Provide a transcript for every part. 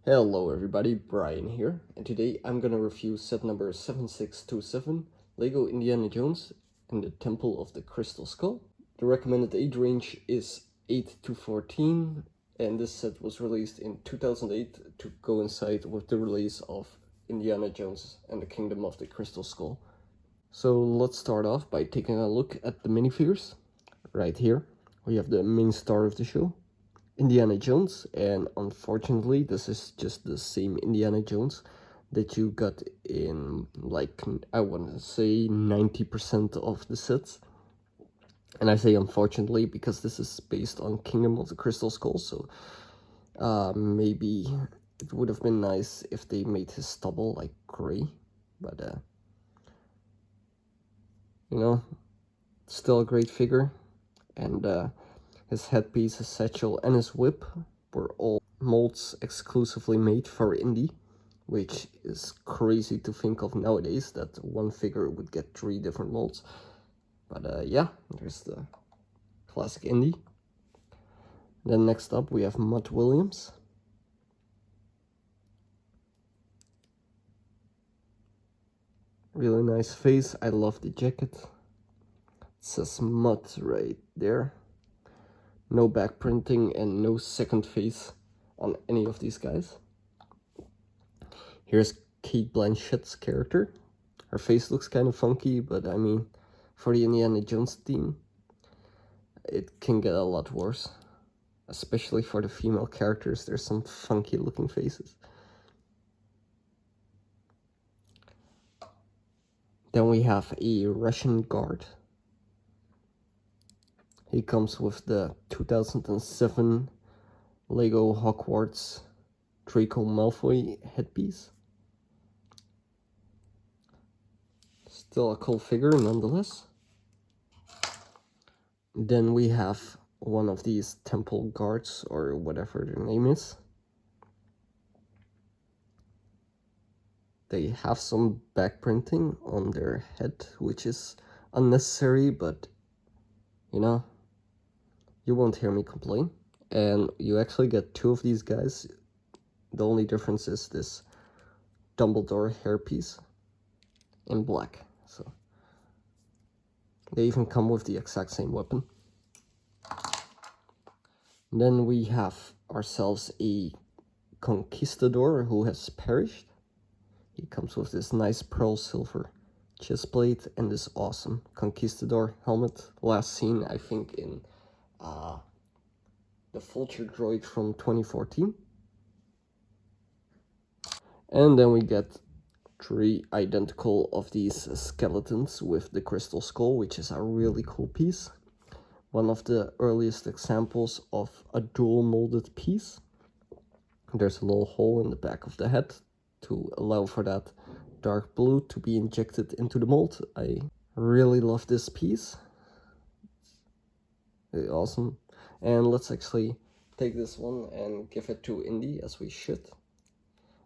Hello everybody, Brian here, and today I'm gonna review set number 7627, LEGO Indiana Jones and the Temple of the Crystal Skull. The recommended age range is 8 to 14, and this set was released in 2008 to coincide with the release of Indiana Jones and the Kingdom of the Crystal Skull. So let's start off by taking a look at the minifigures. Right here, we have the main star of the show, Indiana Jones, and unfortunately this is just the same Indiana Jones that you got in, like, I want to say 90% of the sets. And I say unfortunately because this is based on Kingdom of the Crystal Skull, so maybe it would have been nice if they made his stubble like gray, but you know, still a great figure. And his headpiece, his satchel, and his whip were all molds exclusively made for Indy, which is crazy to think of nowadays, that one figure would get 3 different molds. But yeah, there's the classic Indy. Then next up we have Mutt Williams. Really nice face. I love the jacket. It says Mutt right there. No back printing and no second face on any of these guys. Here's Cate Blanchett's character. Her face looks kind of funky, but I mean, for the Indiana Jones theme, it can get a lot worse. Especially for the female characters, there's some funky looking faces. Then we have a Russian guard. He comes with the 2007 LEGO Hogwarts Draco Malfoy headpiece. Still a cool figure nonetheless. Then we have one of these temple guards, or whatever their name is. They have some back printing on their head, which is unnecessary, but you know, you won't hear me complain. And you actually get 2 of these guys. The only difference is this Dumbledore hairpiece in black. So they even come with the exact same weapon. Then we have ourselves a conquistador who has perished. He comes with this nice pearl silver chest plate and this awesome conquistador helmet. Last seen, I think, in the Vulture droid from 2014. And then we get 3 identical of these skeletons with the crystal skull, which is a really cool piece. One of the earliest examples of a dual molded piece. There's a little hole in the back of the head to allow for that dark blue to be injected into the mold. I really love this piece. Really awesome. And let's actually take this one and give it to Indy, as we should.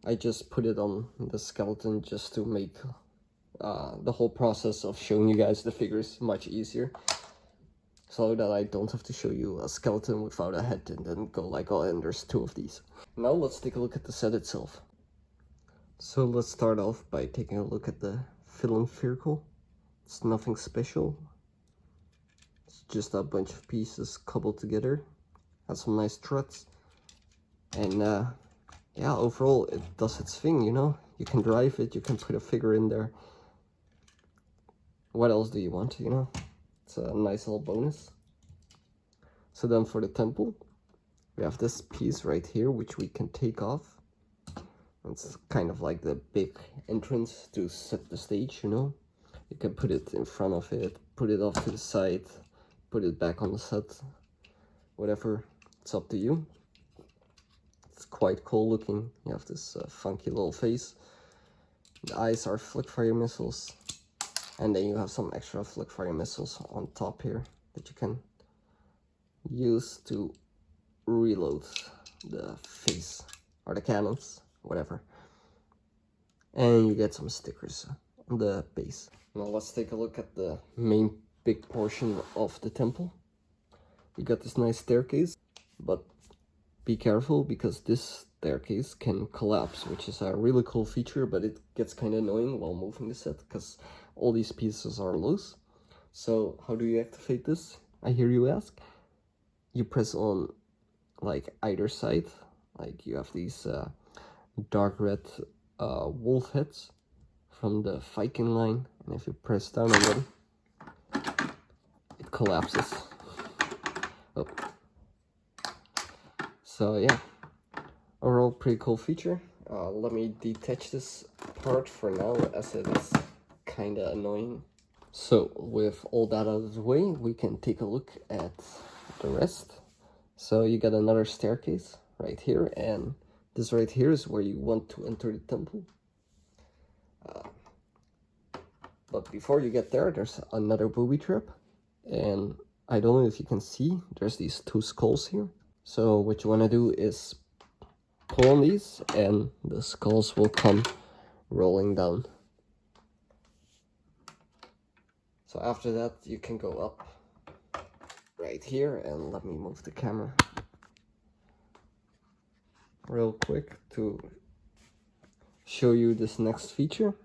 I just put it on the skeleton just to make the whole process of showing you guys the figures much easier, so that I don't have to show you a skeleton without a head and then go like, oh, and there's 2 of these. Now let's take a look at the set itself. So let's start off by taking a look at the villain vehicle. It's nothing special. It's just a bunch of pieces cobbled together. Has some nice struts. And yeah, overall it does its thing, you know. You can drive it, you can put a figure in there. What else do you want, you know? It's a nice little bonus. So then for the temple, we have this piece right here, which we can take off. It's kind of like the big entrance to set the stage, you know. You can put it in front of it, put it off to the side, put it back on the set, whatever, it's up to you. It's quite cool looking. You have this funky little face. The eyes are flick fire missiles, and then you have some extra flick fire missiles on top here that you can use to reload the face or the cannons, whatever. And you get some stickers on the base. Now let's take a look at the main big portion of the temple. We got this nice staircase, but be careful because this staircase can collapse, which is a really cool feature, but it gets kind of annoying while moving the set because all these pieces are loose. So how do you activate this, I hear you ask? You press on like either side, like you have these dark red wolf heads from the Viking line, and if you press down on them, it collapses. Oh. So yeah, overall pretty cool feature. Let me detach this part for now, as it is kind of annoying. So with all that out of the way, we can take a look at the rest. So you got another staircase right here, and this right here is where you want to enter the temple. But before you get there, there's another booby trap, and I don't know if you can see, there's these two skulls here. So what you want to do is pull on these, and the skulls will come rolling down. So after that, you can go up right here, and let me move the camera real quick to show you this next feature.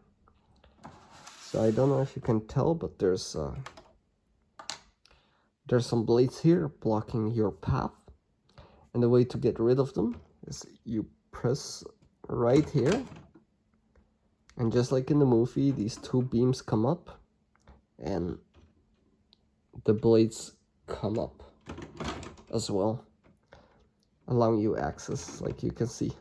So I don't know if you can tell, but there's some blades here blocking your path, and the way to get rid of them is you press right here, and just like in the movie, these two beams come up and the blades come up as well, allowing you access, like you can see.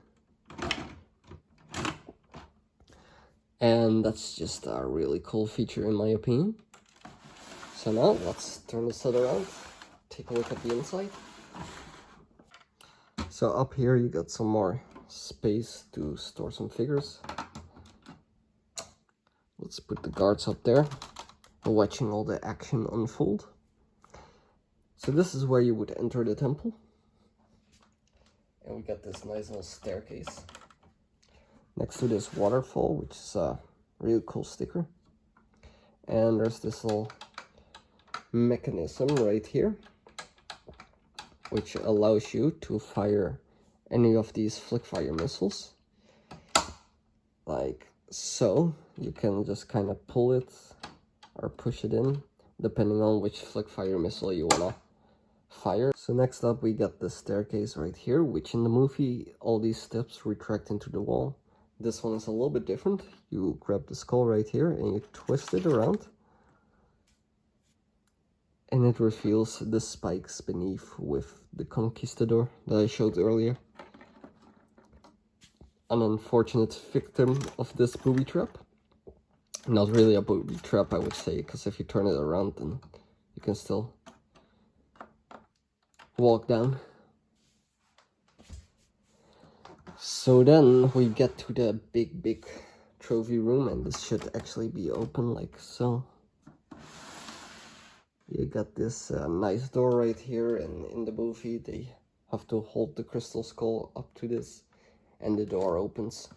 And that's just a really cool feature in my opinion. So now let's turn the set around, take a look at the inside. So up here you got some more space to store some figures. Let's put the guards up there, watching all the action unfold. So this is where you would enter the temple. And we got this nice little staircase next to this waterfall, which is a really cool sticker. And there's this little mechanism right here, which allows you to fire any of these flick fire missiles. Like so. You can just kind of pull it or push it in, depending on which flick fire missile you wanna fire. So next up we got the staircase right here, which in the movie all these steps retract into the wall. This one is a little bit different. You grab the skull right here and you twist it around, and it reveals the spikes beneath with the conquistador that I showed earlier. An unfortunate victim of this booby trap. Not really a booby trap, I would say, because if you turn it around, then you can still walk down. So then we get to the big trophy room, and this should actually be open like so. You got this nice door right here, and in the movie they have to hold the crystal skull up to this, and the door opens.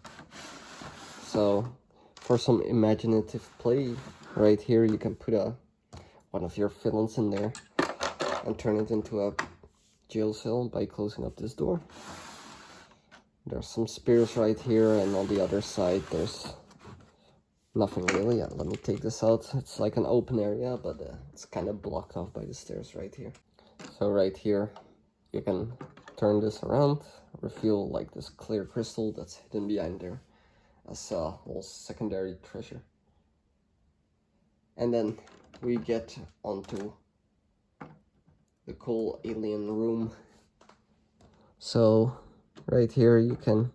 So for some imaginative play, right here you can put one of your villains in there and turn it into a jail cell by closing up this door. There's some spears right here, and on the other side there's nothing really. Yeah, let me take this out. It's like an open area, but it's kind of blocked off by the stairs right here. So right here you can turn this around, reveal like this clear crystal that's hidden behind there as a little secondary treasure. And then we get onto the cool alien room. So right here you can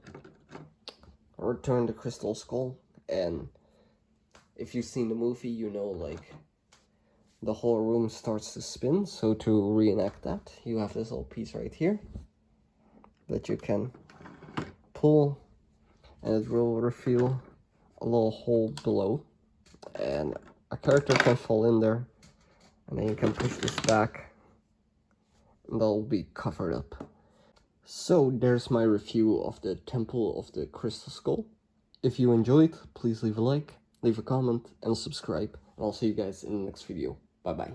return the crystal skull, and if you've seen the movie, you know, like the whole room starts to spin. So to reenact that, you have this little piece right here that you can pull, and it will reveal a little hole below, and a character can fall in there, and then you can push this back and they'll be covered up. So there's my review of the Temple of the Crystal Skull. If you enjoyed, please leave a like, leave a comment, and subscribe, and I'll see you guys in the next video. Bye bye.